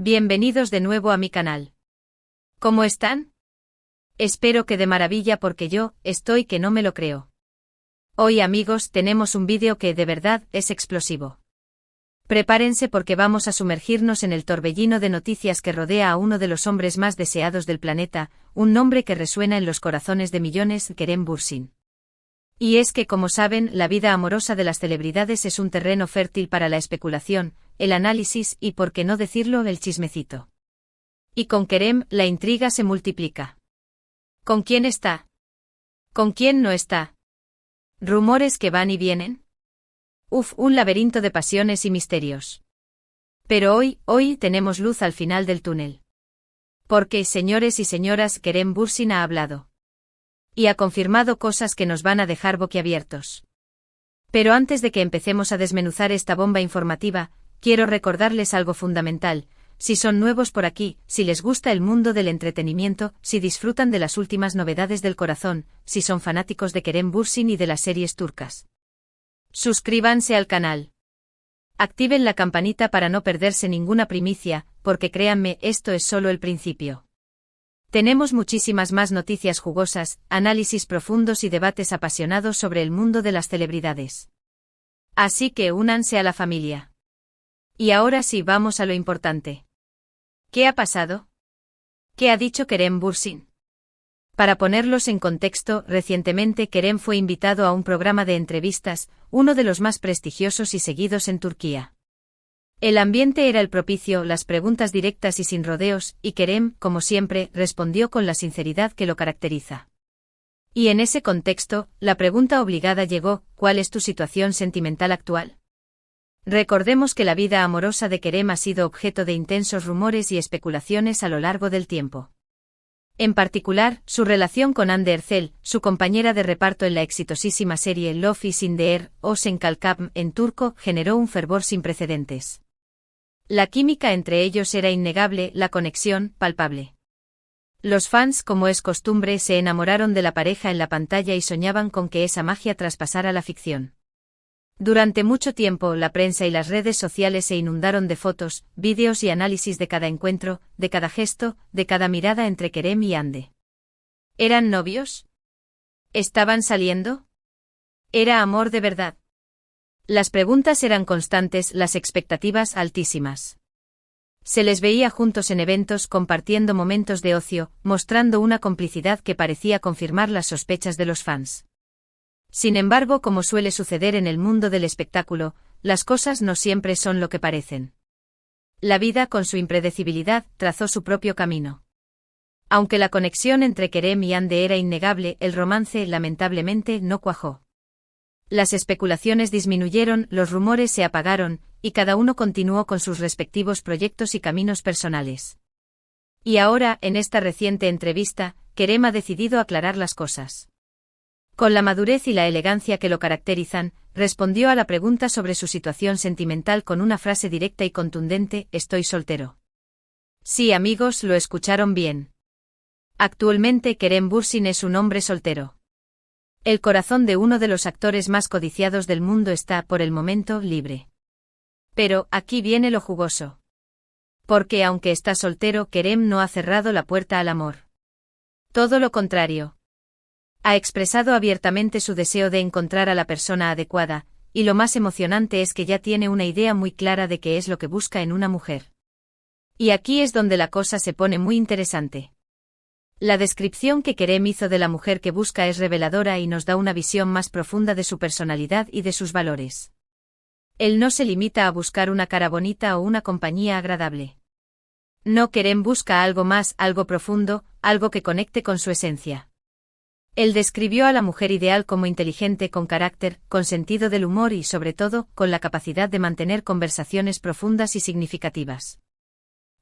Bienvenidos de nuevo a mi canal. ¿Cómo están? Espero que de maravilla porque yo estoy que no me lo creo. Hoy amigos tenemos un vídeo que de verdad es explosivo. Prepárense porque vamos a sumergirnos en el torbellino de noticias que rodea a uno de los hombres más deseados del planeta, un nombre que resuena en los corazones de millones, Kerem Bürsin. Y es que como saben, la vida amorosa de las celebridades es un terreno fértil para la especulación, el análisis y, por qué no decirlo, el chismecito. Y con Kerem, la intriga se multiplica. ¿Con quién está? ¿Con quién no está? ¿Rumores que van y vienen? Un laberinto de pasiones y misterios. Pero hoy tenemos luz al final del túnel. Porque, señores y señoras, Kerem Bürsin ha hablado. Y ha confirmado cosas que nos van a dejar boquiabiertos. Pero antes de que empecemos a desmenuzar esta bomba informativa, quiero recordarles algo fundamental. Si son nuevos por aquí, si les gusta el mundo del entretenimiento, si disfrutan de las últimas novedades del corazón, si son fanáticos de Kerem Bürsin y de las series turcas. Suscríbanse al canal. Activen la campanita para no perderse ninguna primicia, porque créanme, esto es solo el principio. Tenemos muchísimas más noticias jugosas, análisis profundos y debates apasionados sobre el mundo de las celebridades. Así que únanse a la familia. Y ahora sí vamos a lo importante. ¿Qué ha pasado? ¿Qué ha dicho Kerem Bürsin? Para ponerlos en contexto, recientemente Kerem fue invitado a un programa de entrevistas, uno de los más prestigiosos y seguidos en Turquía. El ambiente era el propicio, las preguntas directas y sin rodeos, y Kerem, como siempre, respondió con la sinceridad que lo caracteriza. Y en ese contexto, la pregunta obligada llegó: ¿cuál es tu situación sentimental actual? Recordemos que la vida amorosa de Kerem ha sido objeto de intensos rumores y especulaciones a lo largo del tiempo. En particular, su relación con Hande Erçel, su compañera de reparto en la exitosísima serie Love is in the Air, o Sen Kalkam en turco, generó un fervor sin precedentes. La química entre ellos era innegable, la conexión, palpable. Los fans, como es costumbre, se enamoraron de la pareja en la pantalla y soñaban con que esa magia traspasara la ficción. Durante mucho tiempo, la prensa y las redes sociales se inundaron de fotos, vídeos y análisis de cada encuentro, de cada gesto, de cada mirada entre Kerem y Hande. ¿Eran novios? ¿Estaban saliendo? ¿Era amor de verdad? Las preguntas eran constantes, las expectativas altísimas. Se les veía juntos en eventos, compartiendo momentos de ocio, mostrando una complicidad que parecía confirmar las sospechas de los fans. Sin embargo, como suele suceder en el mundo del espectáculo, las cosas no siempre son lo que parecen. La vida, con su impredecibilidad, trazó su propio camino. Aunque la conexión entre Kerem y Hande era innegable, el romance, lamentablemente, no cuajó. Las especulaciones disminuyeron, los rumores se apagaron, y cada uno continuó con sus respectivos proyectos y caminos personales. Y ahora, en esta reciente entrevista, Kerem ha decidido aclarar las cosas. Con la madurez y la elegancia que lo caracterizan, respondió a la pregunta sobre su situación sentimental con una frase directa y contundente: estoy soltero. Sí amigos, lo escucharon bien. Actualmente Kerem Bürsin es un hombre soltero. El corazón de uno de los actores más codiciados del mundo está, por el momento, libre. Pero, aquí viene lo jugoso. Porque aunque está soltero, Kerem no ha cerrado la puerta al amor. Todo lo contrario. Ha expresado abiertamente su deseo de encontrar a la persona adecuada, y lo más emocionante es que ya tiene una idea muy clara de qué es lo que busca en una mujer. Y aquí es donde la cosa se pone muy interesante. La descripción que Kerem hizo de la mujer que busca es reveladora y nos da una visión más profunda de su personalidad y de sus valores. Él no se limita a buscar una cara bonita o una compañía agradable. No, Kerem busca algo más, algo profundo, algo que conecte con su esencia. Él describió a la mujer ideal como inteligente, con carácter, con sentido del humor y, sobre todo, con la capacidad de mantener conversaciones profundas y significativas.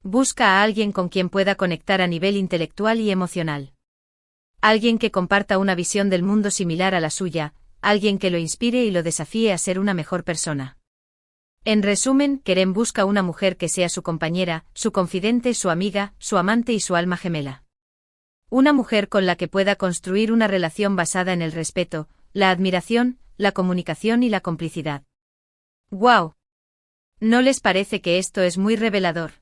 Busca a alguien con quien pueda conectar a nivel intelectual y emocional. Alguien que comparta una visión del mundo similar a la suya, alguien que lo inspire y lo desafíe a ser una mejor persona. En resumen, Kerem busca una mujer que sea su compañera, su confidente, su amiga, su amante y su alma gemela. Una mujer con la que pueda construir una relación basada en el respeto, la admiración, la comunicación y la complicidad. ¡Guau! ¿No les parece que esto es muy revelador?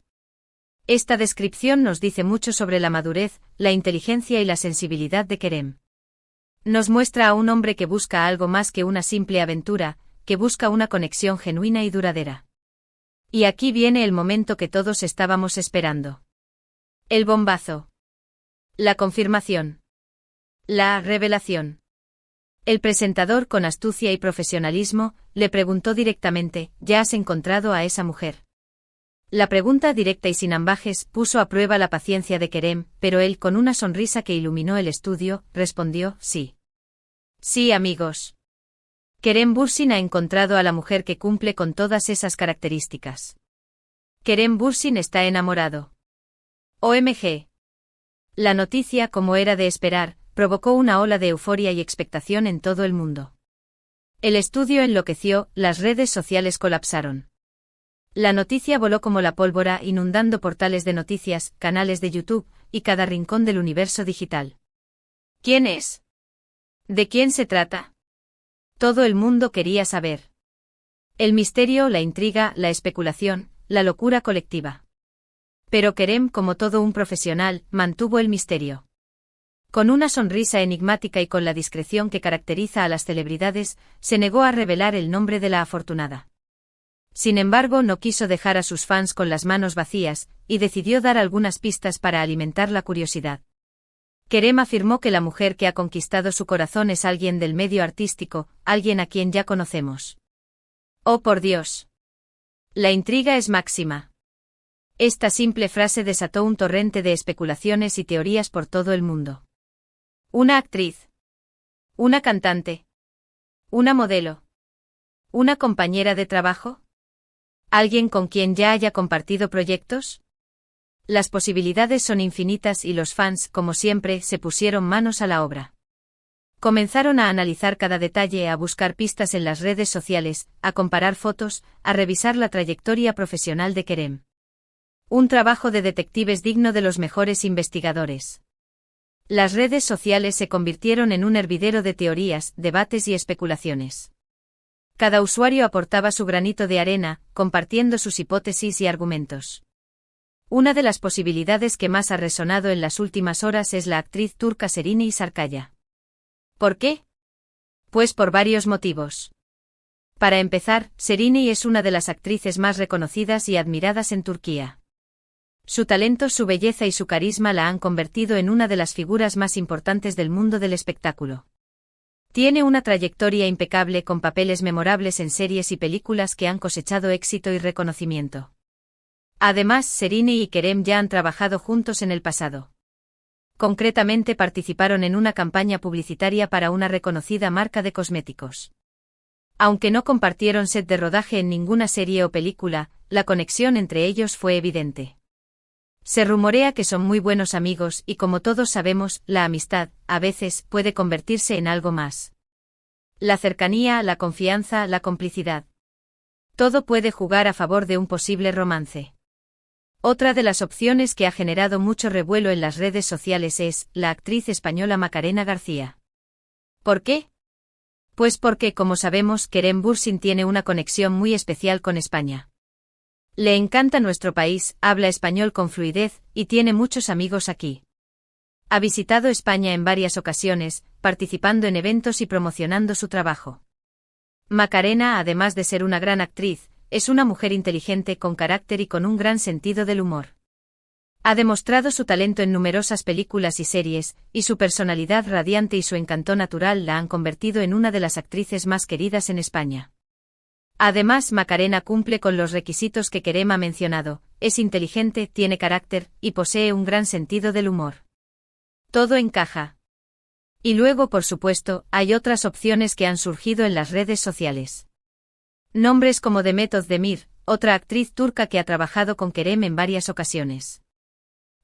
Esta descripción nos dice mucho sobre la madurez, la inteligencia y la sensibilidad de Kerem. Nos muestra a un hombre que busca algo más que una simple aventura, que busca una conexión genuina y duradera. Y aquí viene el momento que todos estábamos esperando. El bombazo. La confirmación. La revelación. El presentador, con astucia y profesionalismo, le preguntó directamente: ¿ya has encontrado a esa mujer? La pregunta directa y sin ambajes puso a prueba la paciencia de Kerem, pero él, con una sonrisa que iluminó el estudio, respondió: sí. Sí, amigos. Kerem Bürsin ha encontrado a la mujer que cumple con todas esas características. Kerem Bürsin está enamorado. OMG. La noticia, como era de esperar, provocó una ola de euforia y expectación en todo el mundo. El estudio enloqueció, las redes sociales colapsaron. La noticia voló como la pólvora, inundando portales de noticias, canales de YouTube, y cada rincón del universo digital. ¿Quién es? ¿De quién se trata? Todo el mundo quería saber. El misterio, la intriga, la especulación, la locura colectiva. Pero Kerem, como todo un profesional, mantuvo el misterio. Con una sonrisa enigmática y con la discreción que caracteriza a las celebridades, se negó a revelar el nombre de la afortunada. Sin embargo, no quiso dejar a sus fans con las manos vacías, y decidió dar algunas pistas para alimentar la curiosidad. Kerem afirmó que la mujer que ha conquistado su corazón es alguien del medio artístico, alguien a quien ya conocemos. ¡Oh, por Dios! La intriga es máxima. Esta simple frase desató un torrente de especulaciones y teorías por todo el mundo. ¿Una actriz? ¿Una cantante? ¿Una modelo? ¿Una compañera de trabajo? ¿Alguien con quien ya haya compartido proyectos? Las posibilidades son infinitas y los fans, como siempre, se pusieron manos a la obra. Comenzaron a analizar cada detalle, a buscar pistas en las redes sociales, a comparar fotos, a revisar la trayectoria profesional de Kerem. Un trabajo de detectives digno de los mejores investigadores. Las redes sociales se convirtieron en un hervidero de teorías, debates y especulaciones. Cada usuario aportaba su granito de arena, compartiendo sus hipótesis y argumentos. Una de las posibilidades que más ha resonado en las últimas horas es la actriz turca Serenay Sarıkaya. ¿Por qué? Pues por varios motivos. Para empezar, Serenay es una de las actrices más reconocidas y admiradas en Turquía. Su talento, su belleza y su carisma la han convertido en una de las figuras más importantes del mundo del espectáculo. Tiene una trayectoria impecable con papeles memorables en series y películas que han cosechado éxito y reconocimiento. Además, Serenay y Kerem ya han trabajado juntos en el pasado. Concretamente participaron en una campaña publicitaria para una reconocida marca de cosméticos. Aunque no compartieron set de rodaje en ninguna serie o película, la conexión entre ellos fue evidente. Se rumorea que son muy buenos amigos y, como todos sabemos, la amistad, a veces, puede convertirse en algo más. La cercanía, la confianza, la complicidad. Todo puede jugar a favor de un posible romance. Otra de las opciones que ha generado mucho revuelo en las redes sociales es la actriz española Macarena García. ¿Por qué? Pues porque, como sabemos, Kerem Bürsin tiene una conexión muy especial con España. Le encanta nuestro país, habla español con fluidez, y tiene muchos amigos aquí. Ha visitado España en varias ocasiones, participando en eventos y promocionando su trabajo. Macarena, además de ser una gran actriz, es una mujer inteligente, con carácter y con un gran sentido del humor. Ha demostrado su talento en numerosas películas y series, y su personalidad radiante y su encanto natural la han convertido en una de las actrices más queridas en España. Además, Macarena cumple con los requisitos que Kerem ha mencionado: es inteligente, tiene carácter, y posee un gran sentido del humor. Todo encaja. Y luego, por supuesto, hay otras opciones que han surgido en las redes sociales. Nombres como Demet Özdemir, otra actriz turca que ha trabajado con Kerem en varias ocasiones.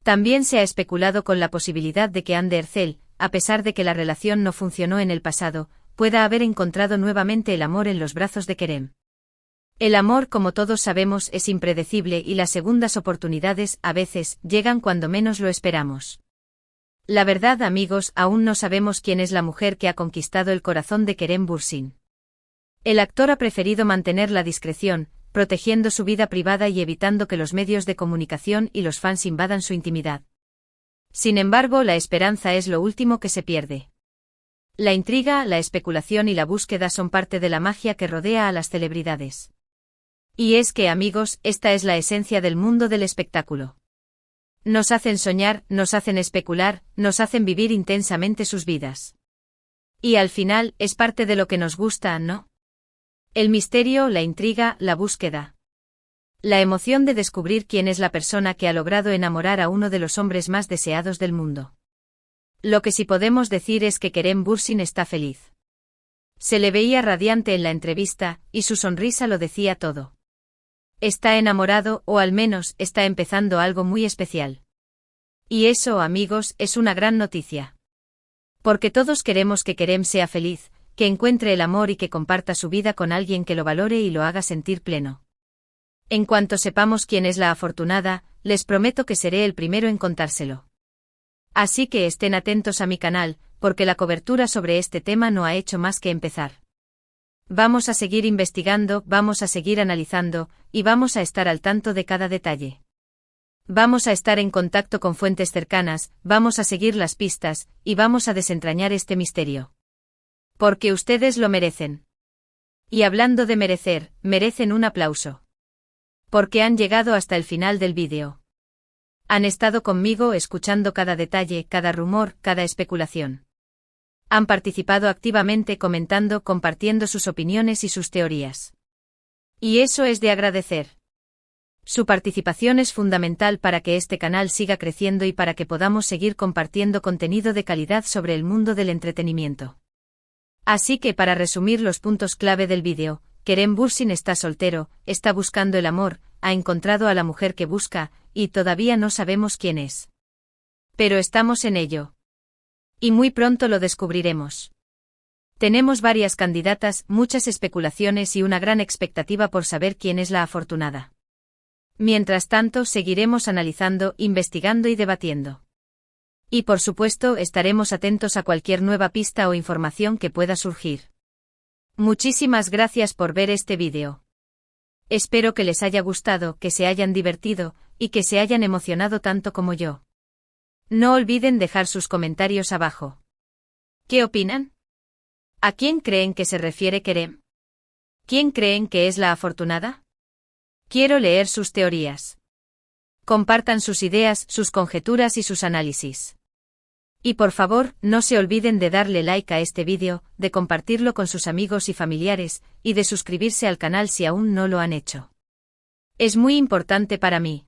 También se ha especulado con la posibilidad de que Hande Erçel, a pesar de que la relación no funcionó en el pasado, pueda haber encontrado nuevamente el amor en los brazos de Kerem. El amor, como todos sabemos, es impredecible y las segundas oportunidades, a veces, llegan cuando menos lo esperamos. La verdad, amigos, aún no sabemos quién es la mujer que ha conquistado el corazón de Kerem Bürsin. El actor ha preferido mantener la discreción, protegiendo su vida privada y evitando que los medios de comunicación y los fans invadan su intimidad. Sin embargo, la esperanza es lo último que se pierde. La intriga, la especulación y la búsqueda son parte de la magia que rodea a las celebridades. Y es que, amigos, esta es la esencia del mundo del espectáculo. Nos hacen soñar, nos hacen especular, nos hacen vivir intensamente sus vidas. Y al final, es parte de lo que nos gusta, ¿no? El misterio, la intriga, la búsqueda. La emoción de descubrir quién es la persona que ha logrado enamorar a uno de los hombres más deseados del mundo. Lo que sí podemos decir es que Kerem Bürsin está feliz. Se le veía radiante en la entrevista, y su sonrisa lo decía todo. Está enamorado, o al menos, está empezando algo muy especial. Y eso, amigos, es una gran noticia. Porque todos queremos que Kerem sea feliz, que encuentre el amor y que comparta su vida con alguien que lo valore y lo haga sentir pleno. En cuanto sepamos quién es la afortunada, les prometo que seré el primero en contárselo. Así que estén atentos a mi canal, porque la cobertura sobre este tema no ha hecho más que empezar. Vamos a seguir investigando, vamos a seguir analizando, y vamos a estar al tanto de cada detalle. Vamos a estar en contacto con fuentes cercanas, vamos a seguir las pistas, y vamos a desentrañar este misterio. Porque ustedes lo merecen. Y hablando de merecer, merecen un aplauso. Porque han llegado hasta el final del vídeo. Han estado conmigo escuchando cada detalle, cada rumor, cada especulación. Han participado activamente comentando, compartiendo sus opiniones y sus teorías. Y eso es de agradecer. Su participación es fundamental para que este canal siga creciendo y para que podamos seguir compartiendo contenido de calidad sobre el mundo del entretenimiento. Así que para resumir los puntos clave del vídeo, Kerem Bürsin está soltero, está buscando el amor, ha encontrado a la mujer que busca, y todavía no sabemos quién es. Pero estamos en ello. Y muy pronto lo descubriremos. Tenemos varias candidatas, muchas especulaciones y una gran expectativa por saber quién es la afortunada. Mientras tanto, seguiremos analizando, investigando y debatiendo. Y por supuesto, estaremos atentos a cualquier nueva pista o información que pueda surgir. Muchísimas gracias por ver este vídeo. Espero que les haya gustado, que se hayan divertido, y que se hayan emocionado tanto como yo. No olviden dejar sus comentarios abajo. ¿Qué opinan? ¿A quién creen que se refiere Kerem? ¿Quién creen que es la afortunada? Quiero leer sus teorías. Compartan sus ideas, sus conjeturas y sus análisis. Y por favor, no se olviden de darle like a este vídeo, de compartirlo con sus amigos y familiares, y de suscribirse al canal si aún no lo han hecho. Es muy importante para mí.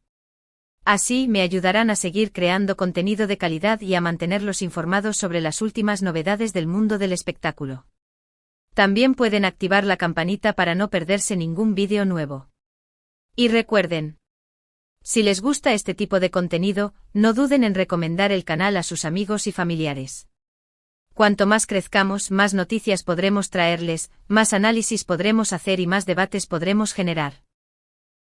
Así me ayudarán a seguir creando contenido de calidad y a mantenerlos informados sobre las últimas novedades del mundo del espectáculo. También pueden activar la campanita para no perderse ningún vídeo nuevo. Y recuerden, si les gusta este tipo de contenido, no duden en recomendar el canal a sus amigos y familiares. Cuanto más crezcamos, más noticias podremos traerles, más análisis podremos hacer y más debates podremos generar.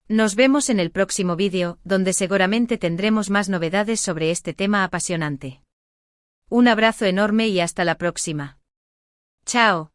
Nos vemos en el próximo vídeo, donde seguramente tendremos más novedades sobre este tema apasionante. Un abrazo enorme y hasta la próxima. Chao.